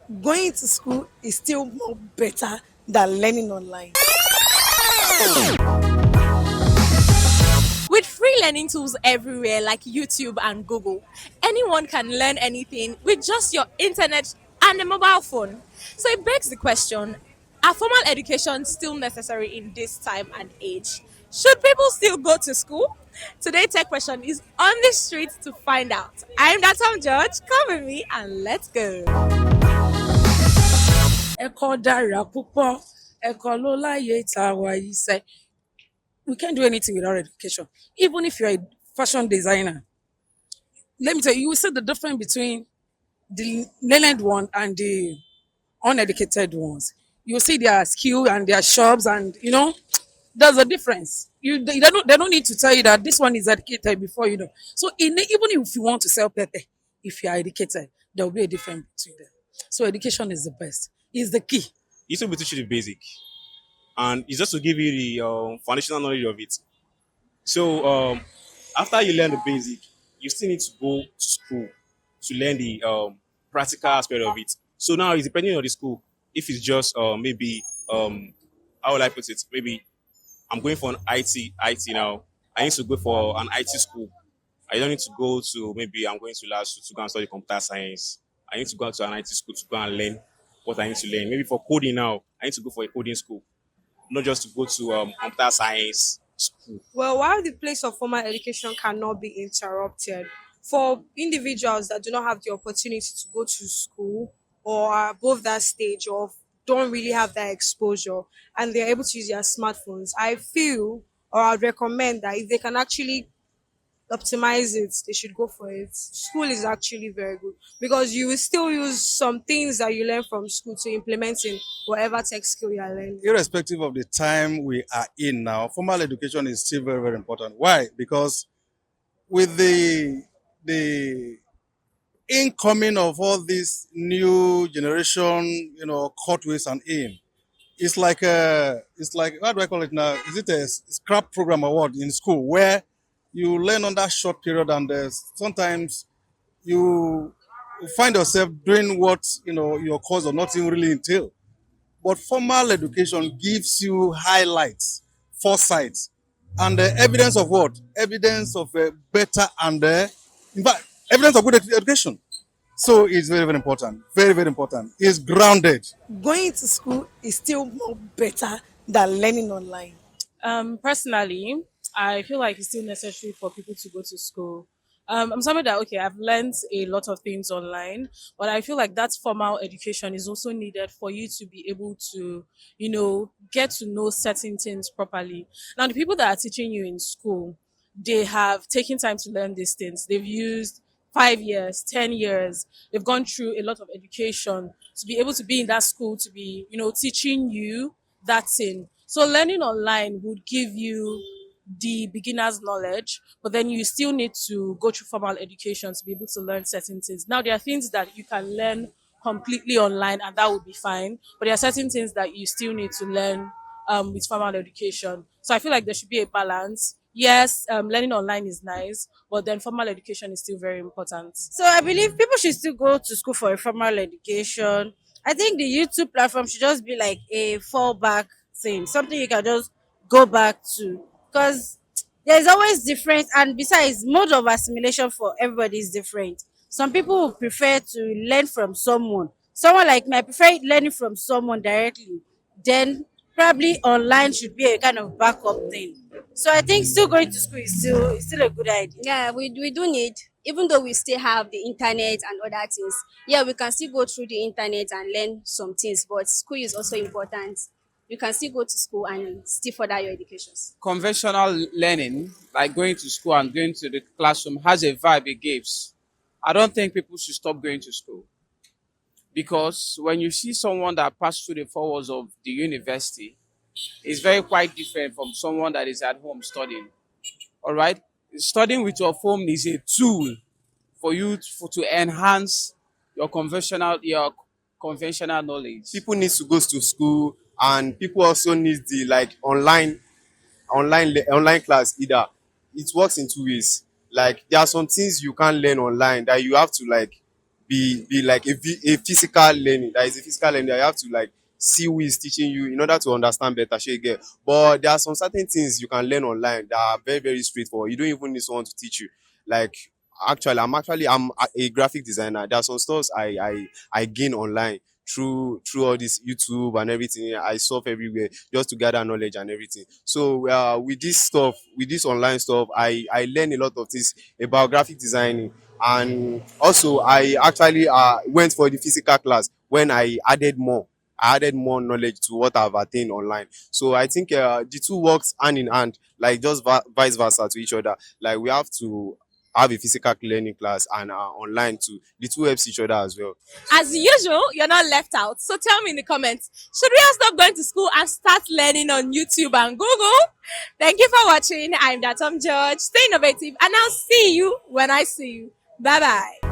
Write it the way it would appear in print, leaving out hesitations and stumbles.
Going to school is still more better than learning online. With free learning tools everywhere like YouTube and Google, anyone can learn anything with just your internet and a mobile phone. So it begs the question, are formal education still necessary in this time and age? Should people still go to school? Today's tech question is on the streets to find out. I'm Datom George. Come with me and let's go. Ẹ̀kọ́ dára púpọ̀, ẹ̀kọ́ ló láyé tá a wà yìí sẹ́. We can't do anything without education. Even if you're a fashion designer, let me tell you, you will see the difference between the learned one and the uneducated ones. You will see their skill and their shops, and there's a difference. They don't need to tell you that this one is educated before you know. So even if you want to sell pete, if you are educated, there will be a difference between them. So education is the best. Is the key. It will teach you the basic, and it's just to give you the foundational knowledge of it. So after you learn the basic, you still need to go to school to learn the practical aspect of it. So now it's depending on the school. If it's just maybe how would I put it? Maybe I'm going for an IT now. I need to go for an IT school. I don't need to go to maybe I'm going to LASU to go and study computer science. I need to go to an IT school to go and learn what I need to learn. Maybe for coding now, I need to go for a coding school, not just to go to computer science school. Well, while the place of formal education cannot be interrupted, for individuals that do not have the opportunity to go to school or are above that stage of don't really have that exposure and they're able to use their smartphones, I feel or I'd recommend that if they can actually optimize it, they should go for it. School is actually very good because you will still use some things that you learn from school to implement in whatever tech skill you are learning. Irrespective of the time we are in now, formal education is still very, very important. Why? Because with the incoming of all this new generation, cut ways and in, it's like how do I call it now? Is it a scrap program or what in school where you learn on that short period and sometimes you find yourself doing what your course or not even really entail. But formal education gives you highlights, foresight, and evidence of what? Evidence of better and, in fact, evidence of good education. So it's very, very important. Very, very important. It's grounded. Going to school is still more better than learning online. Personally, I feel like it's still necessary for people to go to school. I'm somebody that okay, I've learned a lot of things online, but I feel like that formal education is also needed for you to be able to, get to know certain things properly. Now, the people that are teaching you in school, they have taken time to learn these things. They've used 5 years, 10 years. They've gone through a lot of education to be able to be in that school, to be, teaching you that thing. So learning online would give you the beginner's knowledge, but then you still need to go through formal education to be able to learn certain things. Now, there are things that you can learn completely online, and that would be fine, but there are certain things that you still need to learn with formal education. So I feel like there should be a balance. Yes, learning online is nice, but then formal education is still very important. So I believe people should still go to school for a formal education. I think the YouTube platform should just be like a fallback thing, something you can just go back to. Because there's always difference, and besides, mode of assimilation for everybody is different. Some people would prefer to learn from someone. Someone like me, I prefer learning from someone directly. Then probably online should be a kind of backup thing. So I think still going to school is still a good idea. Yeah, we do need, even though we still have the internet and other things, yeah, we can still go through the internet and learn some things, but school is also important. You can still go to school and still further your educations. Conventional learning, like going to school and going to the classroom, has a vibe it gives. I don't think people should stop going to school. Because when you see someone that passed through the four walls of the university, it's very quite different from someone that is at home studying. All right? Studying with your phone is a tool for you to enhance your conventional knowledge. People need to go to school, and people also need the online class either. It works in two ways. Like there are some things you can't learn online that you have to be like a physical learning. That is a physical learning that you have to like see who is teaching you in order to understand better. Shey you get? But there are some certain things you can learn online that are very very straightforward. You don't even need someone to teach you. Like I'm a graphic designer. There are some stuff I gain online through all this YouTube and everything. I surf everywhere just to gather knowledge and everything. So with this stuff, with this online stuff, I learn a lot of things about graphic designing. And also I actually went for the physical class when I added more knowledge to what I've attained online. So I think the two works hand in hand, like just vice versa to each other. Like we have to have a physical learning class and online too. The two helps each other as well. As usual, you're not left out. So tell me in the comments, should we all stop going to school and start learning on YouTube and Google? Thank you for watching. I'm Datom George. Stay innovative and I'll see you when I see you. Bye bye.